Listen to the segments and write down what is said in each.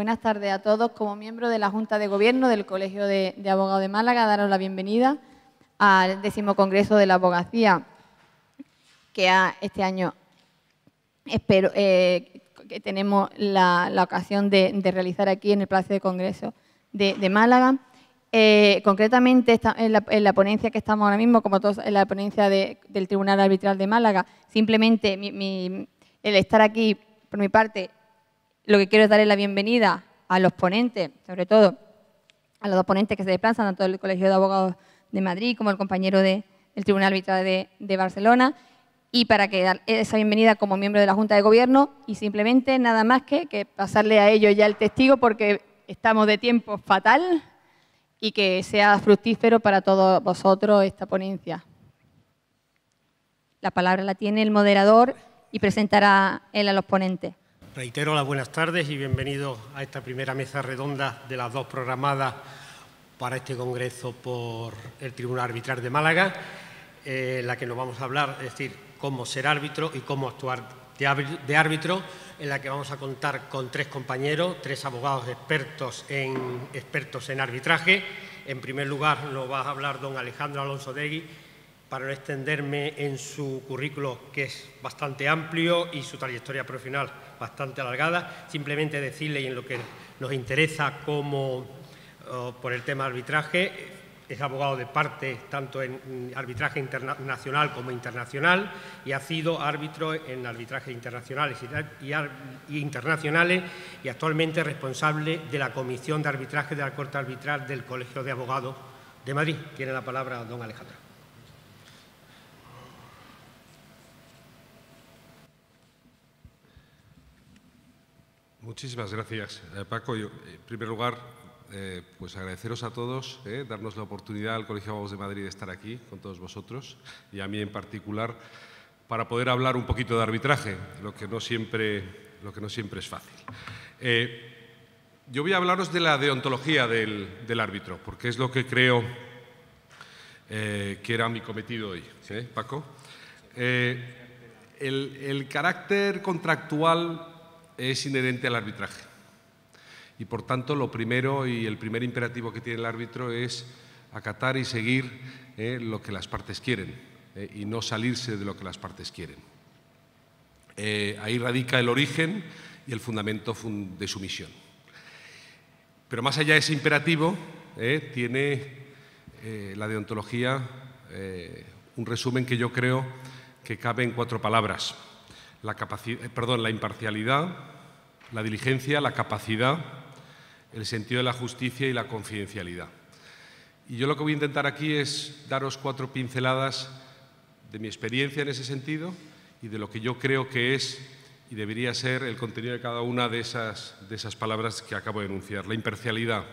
buenas tardes a todos. Como miembro de la Junta de Gobierno del Colegio de Abogados de Málaga, daros la bienvenida al 10º Congreso de la Abogacía, que este año espero que tenemos la ocasión de realizar aquí en el Palacio de Congreso de Málaga. Concretamente, en la ponencia que estamos ahora mismo, como todos, en la ponencia del Tribunal Arbitral de Málaga, simplemente el estar aquí, por mi parte, lo que quiero es darle la bienvenida a los ponentes, sobre todo a los dos ponentes que se desplazan, tanto del Colegio de Abogados de Madrid como el compañero del Tribunal Arbitral de Barcelona, y para que dar esa bienvenida como miembro de la Junta de Gobierno, y simplemente nada más que pasarle a ellos ya el testigo, porque estamos de tiempo fatal, y que sea fructífero para todos vosotros esta ponencia. La palabra la tiene el moderador y presentará él a los ponentes. Reitero las buenas tardes y bienvenidos a esta primera mesa redonda de las dos programadas para este congreso por el Tribunal Arbitral de Málaga, en la que nos vamos a hablar, es decir, cómo ser árbitro y cómo actuar de árbitro, en la que vamos a contar con 3 compañeros, 3 abogados expertos en arbitraje. En primer lugar nos va a hablar don Alejandro Alonso Degui, para no extenderme en su currículo, que es bastante amplio, y su trayectoria profesional bastante alargada. Simplemente decirle, y en lo que nos interesa por el tema de arbitraje, es abogado de parte tanto en arbitraje nacional como internacional, y ha sido árbitro en arbitrajes internacionales y internacionales, y actualmente responsable de la Comisión de Arbitraje de la Corte Arbitral del Colegio de Abogados de Madrid. Tiene la palabra don Alejandro. Muchísimas gracias, Paco. Yo, en primer lugar, pues agradeceros a todos, darnos la oportunidad al Colegio de Abogados de Madrid de estar aquí con todos vosotros, y a mí en particular, para poder hablar un poquito de arbitraje, lo que no siempre es fácil. Yo voy a hablaros de la deontología del árbitro, porque es lo que creo que era mi cometido hoy, Paco. El carácter contractual es inherente al arbitraje, y por tanto lo primero y el primer imperativo que tiene el árbitro es acatar y seguir lo que las partes quieren, y no salirse de lo que las partes quieren. Ahí radica el origen y el fundamento de su misión. Pero más allá de ese imperativo, tiene la deontología un resumen que yo creo que cabe en 4 palabras. La imparcialidad, la diligencia, la capacidad, el sentido de la justicia y la confidencialidad. Y yo lo que voy a intentar aquí es daros 4 pinceladas de mi experiencia en ese sentido y de lo que yo creo que es y debería ser el contenido de cada una de esas palabras que acabo de enunciar. La imparcialidad.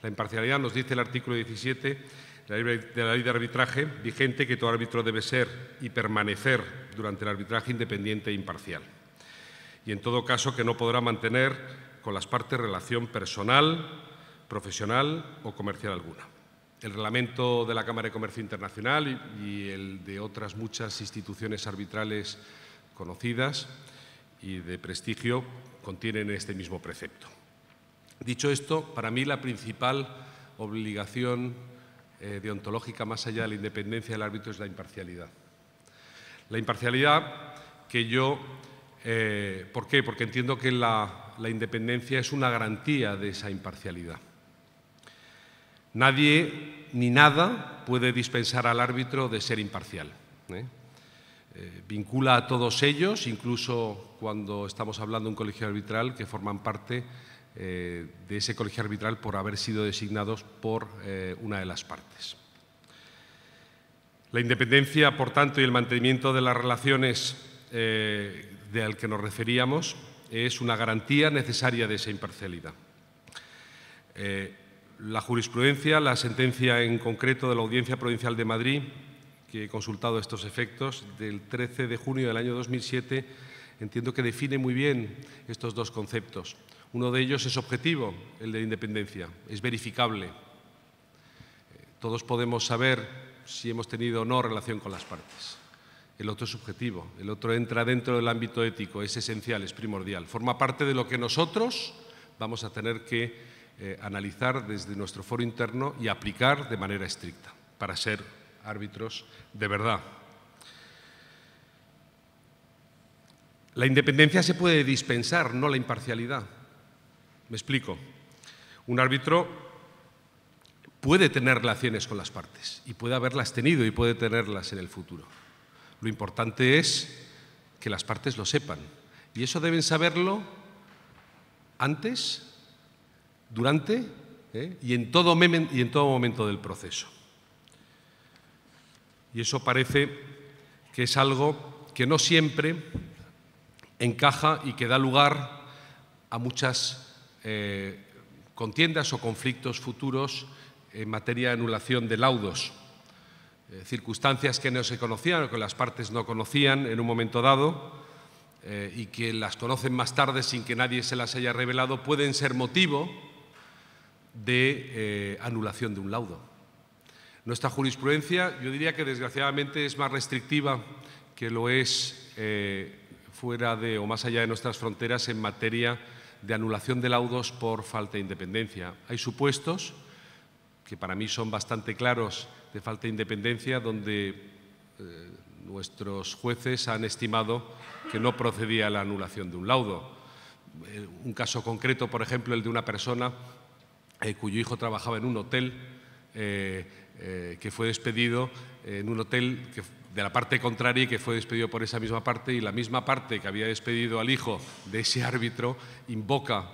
La imparcialidad nos dice el artículo 17 de la Ley de Arbitraje vigente que todo árbitro debe ser y permanecer durante el arbitraje independiente e imparcial. Y en todo caso que no podrá mantener con las partes relación personal, profesional o comercial alguna. El reglamento de la Cámara de Comercio Internacional y el de otras muchas instituciones arbitrales conocidas y de prestigio contienen este mismo precepto. Dicho esto, para mí la principal obligación deontológica, más allá de la independencia del árbitro, es la imparcialidad. La imparcialidad que yo... ¿por qué? Porque entiendo que la independencia es una garantía de esa imparcialidad. Nadie ni nada puede dispensar al árbitro de ser imparcial. Vincula a todos ellos, incluso cuando estamos hablando de un colegio arbitral, que forman parte de ese colegio arbitral por haber sido designados por una de las partes. La independencia, por tanto, y el mantenimiento de las relaciones al que nos referíamos es una garantía necesaria de esa imparcialidad. La jurisprudencia, la sentencia en concreto de la Audiencia Provincial de Madrid, que he consultado estos efectos, del 13 de junio del año 2007, entiendo que define muy bien estos 2 conceptos. Uno de ellos es objetivo, el de independencia, es verificable. Todos podemos saber si hemos tenido o no relación con las partes. El otro es subjetivo, el otro entra dentro del ámbito ético, es esencial, es primordial. Forma parte de lo que nosotros vamos a tener que analizar desde nuestro foro interno y aplicar de manera estricta para ser árbitros de verdad. La independencia se puede dispensar, no la imparcialidad. Me explico. Un árbitro puede tener relaciones con las partes y puede haberlas tenido y puede tenerlas en el futuro. Lo importante es que las partes lo sepan y eso deben saberlo antes, durante y en todo momento del proceso. Y eso parece que es algo que no siempre encaja y que da lugar a muchas contiendas o conflictos futuros en materia de anulación de laudos. Circunstancias que no se conocían o que las partes no conocían en un momento dado y que las conocen más tarde sin que nadie se las haya revelado, pueden ser motivo de anulación de un laudo. Nuestra jurisprudencia, yo diría que desgraciadamente es más restrictiva que lo es fuera de o más allá de nuestras fronteras en materia de anulación de laudos por falta de independencia. Hay supuestos que para mí son bastante claros de falta de independencia donde nuestros jueces han estimado que no procedía la anulación de un laudo. Un caso concreto, por ejemplo, el de una persona cuyo hijo trabajaba en un hotel que fue despedido en un hotel de la parte contraria y que fue despedido por esa misma parte, y la misma parte que había despedido al hijo de ese árbitro invoca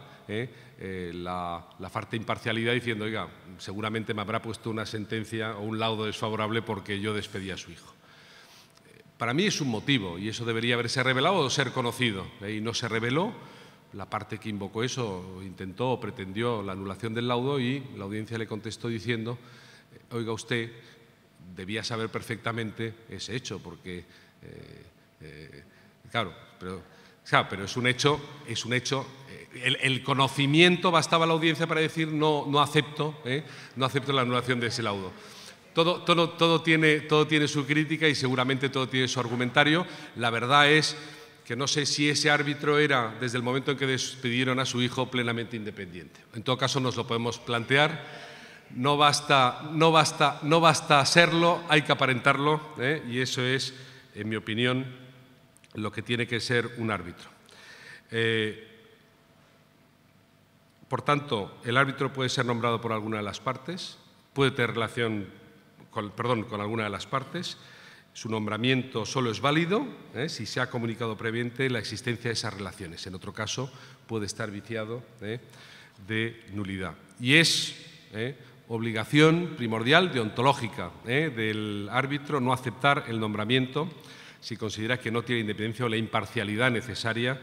la falta de imparcialidad diciendo, oiga, seguramente me habrá puesto una sentencia o un laudo desfavorable porque yo despedí a su hijo. Para mí es un motivo y eso debería haberse revelado o ser conocido, y no se reveló. La parte que invocó eso intentó o pretendió la anulación del laudo y la audiencia le contestó diciendo, oiga, usted debía saber perfectamente ese hecho porque, claro, pero es un hecho. El conocimiento bastaba a la audiencia para decir no acepto la anulación de ese laudo. Todo tiene su crítica y seguramente todo tiene su argumentario. La verdad es que no sé si ese árbitro era, desde el momento en que despidieron a su hijo, plenamente independiente. En todo caso, nos lo podemos plantear. No basta serlo, hay que aparentarlo, y eso es, en mi opinión, lo que tiene que ser un árbitro. Por tanto, el árbitro puede ser nombrado por alguna de las partes, puede tener relación con alguna de las partes. Su nombramiento solo es válido si se ha comunicado previamente la existencia de esas relaciones. En otro caso, puede estar viciado de nulidad. Y es obligación primordial, deontológica, del árbitro no aceptar el nombramiento si considera que no tiene independencia o la imparcialidad necesaria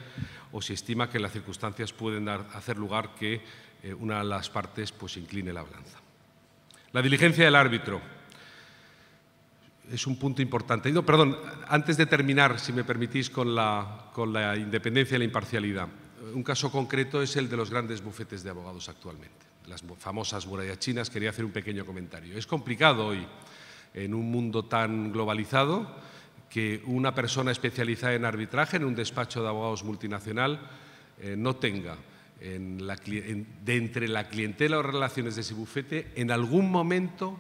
o si estima que las circunstancias pueden hacer lugar que una de las partes pues incline la balanza. La diligencia del árbitro es un punto importante. No, perdón, antes de terminar, si me permitís, con la independencia y la imparcialidad. Un caso concreto es el de los grandes bufetes de abogados actualmente, las famosas murallas chinas. Quería hacer un pequeño comentario. Es complicado hoy, en un mundo tan globalizado, que una persona especializada en arbitraje en un despacho de abogados multinacional no tenga de entre la clientela o relaciones de ese bufete en algún momento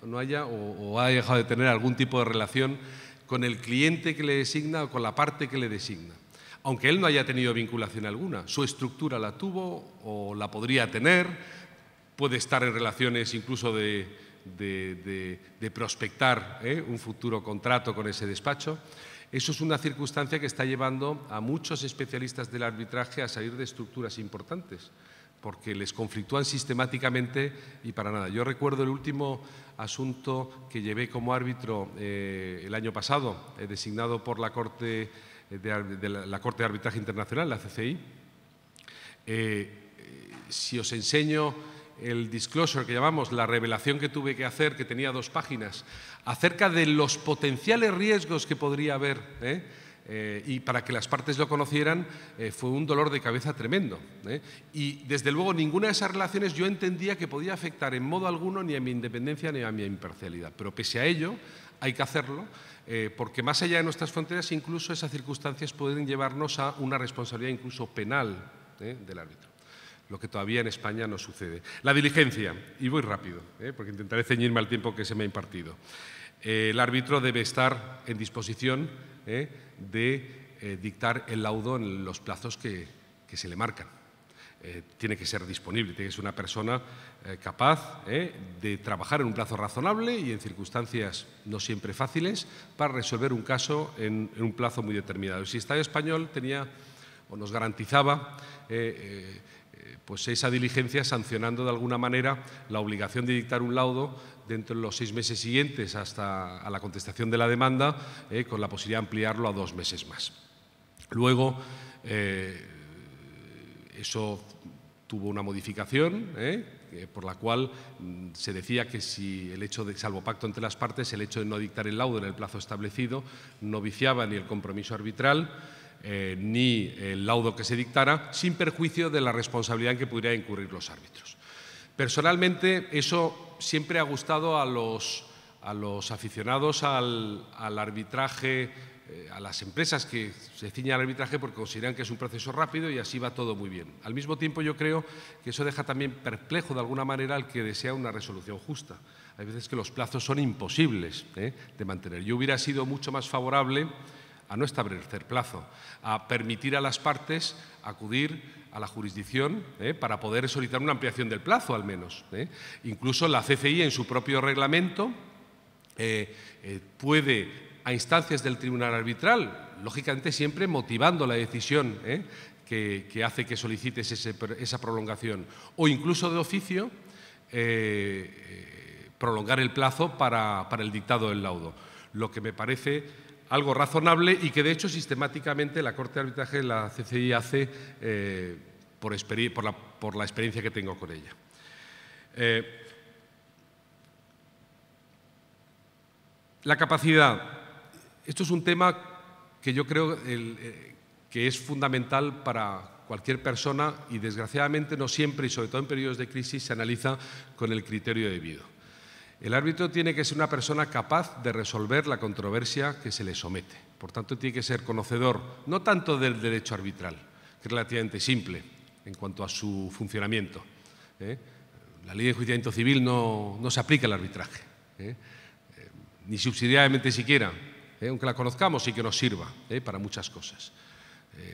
no haya o haya dejado de tener algún tipo de relación con el cliente que le designa o con la parte que le designa. Aunque él no haya tenido vinculación alguna, su estructura la tuvo o la podría tener, puede estar en relaciones incluso de prospectar un futuro contrato con ese despacho. Eso es una circunstancia que está llevando a muchos especialistas del arbitraje a salir de estructuras importantes, porque les conflictúan sistemáticamente y para nada. Yo recuerdo el último asunto que llevé como árbitro el año pasado, designado por la Corte de Arbitraje Internacional, la CCI. Si os enseño el disclosure que llamamos, la revelación que tuve que hacer, que tenía 2 páginas, acerca de los potenciales riesgos que podría haber, y para que las partes lo conocieran, fue un dolor de cabeza tremendo. Y desde luego ninguna de esas relaciones yo entendía que podía afectar en modo alguno ni a mi independencia ni a mi imparcialidad. Pero pese a ello hay que hacerlo, porque más allá de nuestras fronteras incluso esas circunstancias pueden llevarnos a una responsabilidad incluso penal del árbitro. lo que todavía en España no sucede. La diligencia, y voy rápido, porque intentaré ceñirme al tiempo que se me ha impartido. El árbitro debe estar en disposición de dictar el laudo en los plazos que se le marcan. Tiene que ser disponible, tiene que ser una persona capaz de trabajar en un plazo razonable y en circunstancias no siempre fáciles para resolver un caso en un plazo muy determinado. El Estado español tenía o nos garantizaba pues esa diligencia, sancionando de alguna manera la obligación de dictar un laudo dentro de los 6 meses siguientes hasta a la contestación de la demanda, con la posibilidad de ampliarlo a 2 meses más. Luego, eso tuvo una modificación, por la cual se decía que si el hecho de, salvo pacto entre las partes, el hecho de no dictar el laudo en el plazo establecido no viciaba ni el compromiso arbitral ni el laudo que se dictara, sin perjuicio de la responsabilidad en que pudieran incurrir los árbitros. Personalmente, eso siempre ha gustado a los aficionados al arbitraje, a las empresas que se ciñen al arbitraje, porque consideran que es un proceso rápido y así va todo muy bien. Al mismo tiempo, yo creo que eso deja también perplejo de alguna manera al que desea una resolución justa. Hay veces que los plazos son imposibles de mantener. Yo hubiera sido mucho más favorable a no establecer plazo, a permitir a las partes acudir a la jurisdicción para poder solicitar una ampliación del plazo, al menos. Incluso la CCI, en su propio reglamento, puede, a instancias del tribunal arbitral, lógicamente siempre motivando la decisión que hace que solicites esa prolongación, o incluso de oficio, prolongar el plazo para el dictado del laudo, lo que me parece algo razonable y que, de hecho, sistemáticamente la Corte de Arbitraje, la CCI, hace por la experiencia que tengo con ella. La capacidad. Esto es un tema que yo creo que es fundamental para cualquier persona y, desgraciadamente, no siempre, y sobre todo en periodos de crisis, se analiza con el criterio debido. El árbitro tiene que ser una persona capaz de resolver la controversia que se le somete. Por tanto, tiene que ser conocedor no tanto del derecho arbitral, que es relativamente simple en cuanto a su funcionamiento. La ley de enjuiciamiento civil no se aplica al arbitraje, ni subsidiariamente siquiera, aunque la conozcamos, sí que nos sirva para muchas cosas.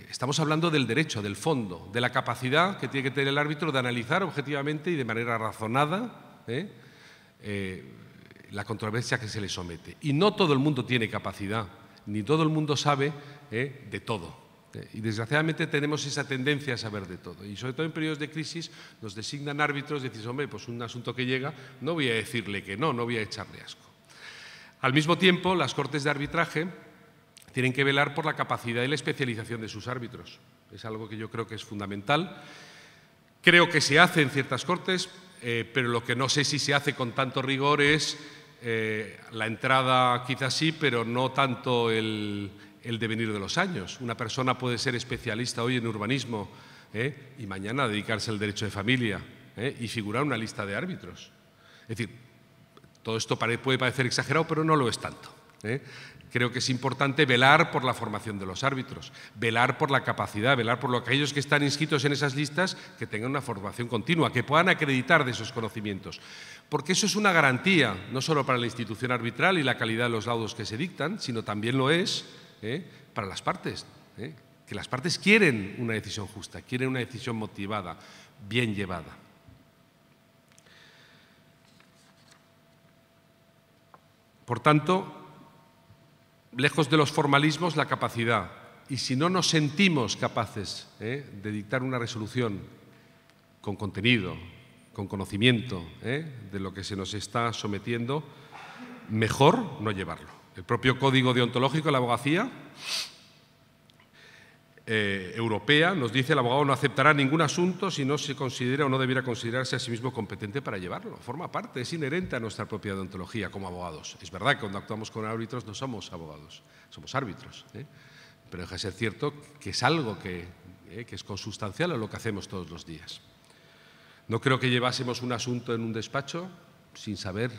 Estamos hablando del derecho, del fondo, de la capacidad que tiene que tener el árbitro de analizar objetivamente y de manera razonada la controversia que se le somete. Y no todo el mundo tiene capacidad, ni todo el mundo sabe de todo. Y desgraciadamente tenemos esa tendencia a saber de todo. Y sobre todo en periodos de crisis nos designan árbitros y decís, hombre, pues un asunto que llega, no voy a decirle que no voy a echarle asco. Al mismo tiempo, las Cortes de Arbitraje tienen que velar por la capacidad y la especialización de sus árbitros. Es algo que yo creo que es fundamental. Creo que se hace en ciertas Cortes, pero lo que no sé si se hace con tanto rigor es la entrada, quizás sí, pero no tanto el devenir de los años. Una persona puede ser especialista hoy en urbanismo y mañana dedicarse al derecho de familia y figurar una lista de árbitros. Es decir, todo esto puede parecer exagerado, pero no lo es tanto. Creo que es importante velar por la formación de los árbitros, velar por la capacidad, velar por aquellos que están inscritos en esas listas que tengan una formación continua, que puedan acreditar de esos conocimientos. Porque eso es una garantía, no solo para la institución arbitral y la calidad de los laudos que se dictan, sino también lo es para las partes, que las partes quieren una decisión justa, quieren una decisión motivada, bien llevada. Por tanto, lejos de los formalismos, la capacidad. Y si no nos sentimos capaces de dictar una resolución con contenido, con conocimiento de lo que se nos está sometiendo, mejor no llevarlo. El propio Código Deontológico de la Abogacía Europea nos dice: el abogado no aceptará ningún asunto si no se considera o no debiera considerarse a sí mismo competente para llevarlo. Forma parte, es inherente a nuestra propia deontología como abogados. Es verdad que cuando actuamos con árbitros no somos abogados, somos árbitros, pero deja de ser cierto que es algo que es consustancial a lo que hacemos todos los días. No creo que llevásemos un asunto en un despacho sin saber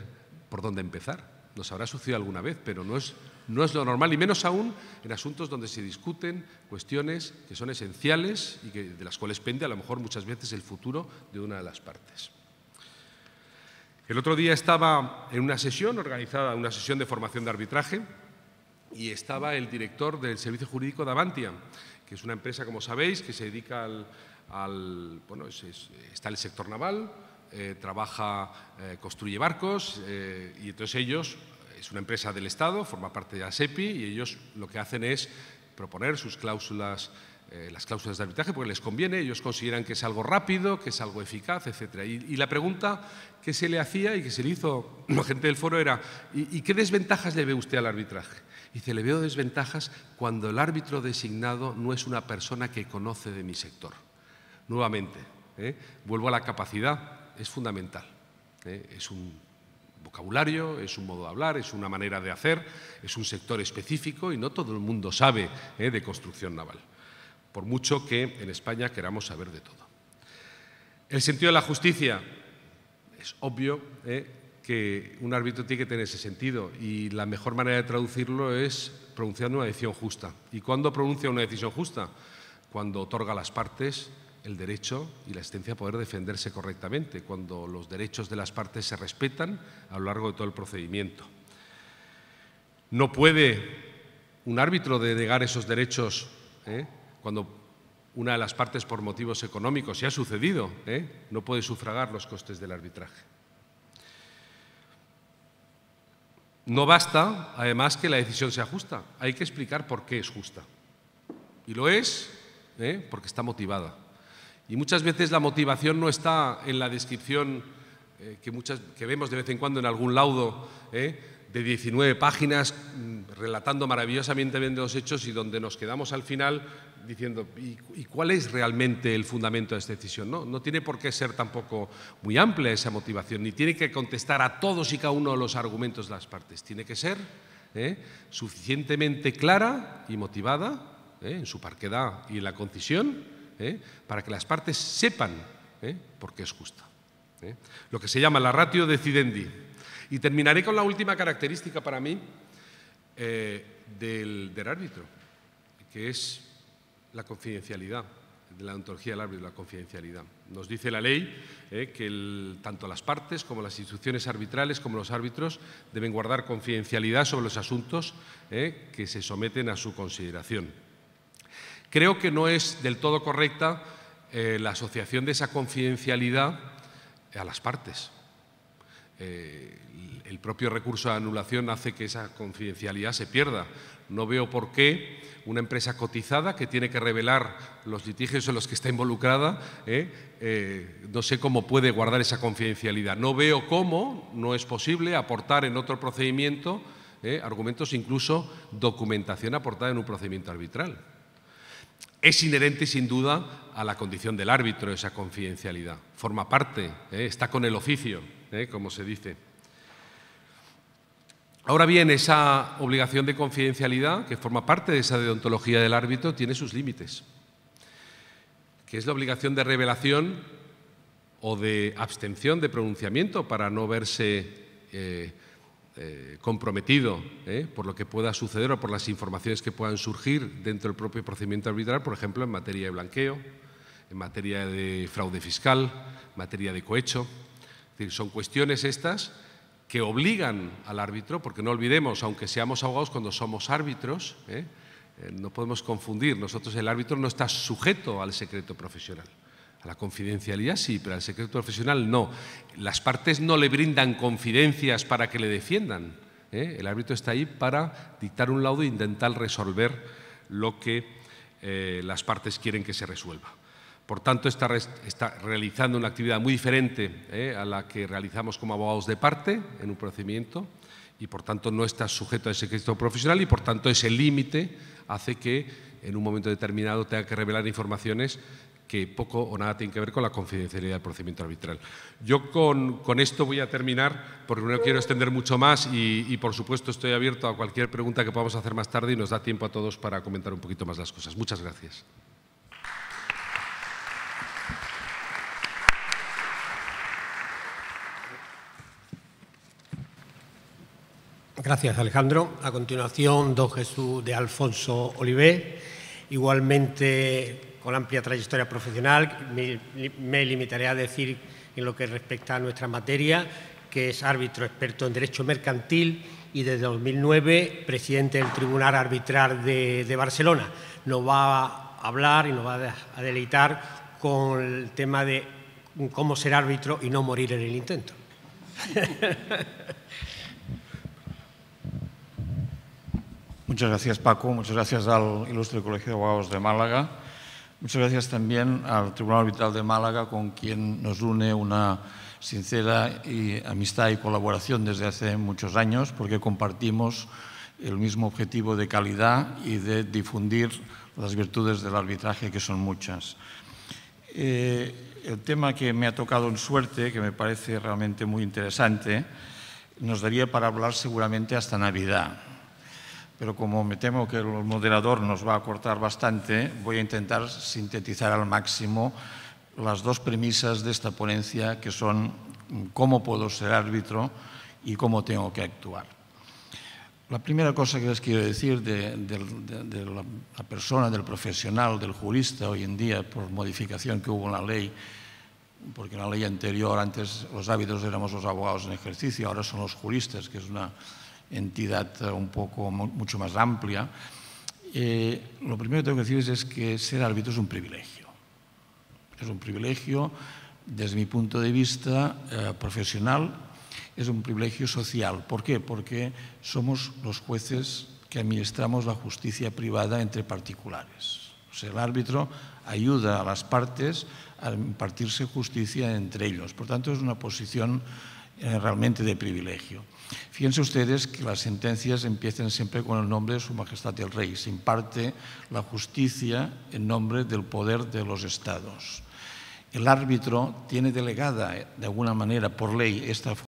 por dónde empezar. Nos habrá sucedido alguna vez, pero no es No es lo normal, y menos aún en asuntos donde se discuten cuestiones que son esenciales y de las cuales pende a lo mejor muchas veces el futuro de una de las partes. El otro día estaba en una sesión organizada, una sesión de formación de arbitraje, y estaba el director del Servicio Jurídico de Avantia, que es una empresa, como sabéis, que se dedica bueno, está en el sector naval, construye barcos, y entonces ellos, es una empresa del Estado, forma parte de ASEPI, y ellos lo que hacen es proponer sus cláusulas, las cláusulas de arbitraje, porque les conviene, ellos consideran que es algo rápido, que es algo eficaz, etc. Y la pregunta que se le hacía y que se le hizo a la gente del foro era: ¿y qué desventajas le ve usted al arbitraje? Y dice: le veo desventajas cuando el árbitro designado no es una persona que conoce de mi sector. Nuevamente, vuelvo a la capacidad, es fundamental. Es un vocabulario, es un modo de hablar, es una manera de hacer, es un sector específico y no todo el mundo sabe de construcción naval, por mucho que en España queramos saber de todo. El sentido de la justicia es obvio que un árbitro tiene que tener ese sentido, y la mejor manera de traducirlo es pronunciando una decisión justa. ¿Y cuándo pronuncia una decisión justa? Cuando otorga a las partes el derecho y la asistencia a poder defenderse correctamente, cuando los derechos de las partes se respetan a lo largo de todo el procedimiento. No puede un árbitro denegar esos derechos cuando una de las partes, por motivos económicos, y ha sucedido, no puede sufragar los costes del arbitraje. No basta, además, que la decisión sea justa, hay que explicar por qué es justa. Y lo es porque está motivada. Y muchas veces la motivación no está en la descripción que vemos de vez en cuando en algún laudo de 19 páginas relatando maravillosamente bien los hechos, y donde nos quedamos al final diciendo ¿y cuál es realmente el fundamento de esta decisión? No tiene por qué ser tampoco muy amplia esa motivación, ni tiene que contestar a todos y cada uno de los argumentos de las partes. Tiene que ser suficientemente clara y motivada en su parquedad y en la concisión, para que las partes sepan por qué es justa. Lo que se llama la ratio decidendi. Y terminaré con la última característica para mí del árbitro, que es la confidencialidad, de la ontología del árbitro, la confidencialidad. Nos dice la ley que tanto las partes como las instituciones arbitrales como los árbitros deben guardar confidencialidad sobre los asuntos que se someten a su consideración. Creo que no es del todo correcta la asociación de esa confidencialidad a las partes. El propio recurso de anulación hace que esa confidencialidad se pierda. No veo por qué una empresa cotizada que tiene que revelar los litigios en los que está involucrada, no sé cómo puede guardar esa confidencialidad. No veo cómo no es posible aportar en otro procedimiento argumentos, incluso documentación aportada en un procedimiento arbitral. Es inherente, sin duda, a la condición del árbitro esa confidencialidad. Forma parte, está con el oficio, como se dice. Ahora bien, esa obligación de confidencialidad, que forma parte de esa deontología del árbitro, tiene sus límites, que es la obligación de revelación o de abstención de pronunciamiento para no verse comprometido por lo que pueda suceder o por las informaciones que puedan surgir dentro del propio procedimiento arbitral, por ejemplo, en materia de blanqueo, en materia de fraude fiscal, en materia de cohecho. Es decir, son cuestiones estas que obligan al árbitro, porque no olvidemos, aunque seamos abogados, cuando somos árbitros, no podemos confundir. Nosotros, el árbitro no está sujeto al secreto profesional. A la confidencialidad sí, pero al secreto profesional no. Las partes no le brindan confidencias para que le defiendan. El árbitro está ahí para dictar un laudo e intentar resolver lo que las partes quieren que se resuelva. Por tanto, está realizando una actividad muy diferente a la que realizamos como abogados de parte en un procedimiento, y por tanto no está sujeto al secreto profesional, y por tanto ese límite hace que en un momento determinado tenga que revelar informaciones que poco o nada tienen que ver con la confidencialidad del procedimiento arbitral. Yo con esto voy a terminar, porque no quiero extender mucho más y por supuesto estoy abierto a cualquier pregunta que podamos hacer más tarde, y nos da tiempo a todos para comentar un poquito más las cosas. Muchas gracias. Gracias, Alejandro. A continuación, don Jesús de Alfonso Olivé, igualmente con amplia trayectoria profesional. Me limitaré a decir en lo que respecta a nuestra materia, que es árbitro experto en Derecho Mercantil y desde 2009 presidente del Tribunal Arbitral de Barcelona. Nos va a hablar y nos va a deleitar con el tema de cómo ser árbitro y no morir en el intento. Muchas gracias, Paco. Muchas gracias al Ilustre Colegio de Abogados de Málaga. Muchas gracias también al Tribunal Arbitral de Málaga, con quien nos une una sincera amistad y colaboración desde hace muchos años, porque compartimos el mismo objetivo de calidad y de difundir las virtudes del arbitraje, que son muchas. El tema que me ha tocado en suerte, que me parece realmente muy interesante, nos daría para hablar seguramente hasta Navidad. Pero como me temo que el moderador nos va a cortar bastante, voy a intentar sintetizar al máximo las dos premisas de esta ponencia, que son cómo puedo ser árbitro y cómo tengo que actuar. La primera cosa que les quiero decir de la persona, del profesional, del jurista hoy en día, por modificación que hubo en la ley, porque en la ley anterior antes los árbitros éramos los abogados en ejercicio, ahora son los juristas, que es una entidad mucho más amplia. Lo primero que tengo que decir es que ser árbitro es un privilegio. Es un privilegio desde mi punto de vista profesional, es un privilegio social. ¿Por qué? Porque somos los jueces que administramos la justicia privada entre particulares. O sea, el árbitro ayuda a las partes a impartirse justicia entre ellos. Por tanto, es una posición realmente de privilegio. Fíjense ustedes que las sentencias empiezan siempre con el nombre de Su Majestad el Rey. Se imparte la justicia en nombre del poder de los estados. El árbitro tiene delegada, de alguna manera, por ley, esta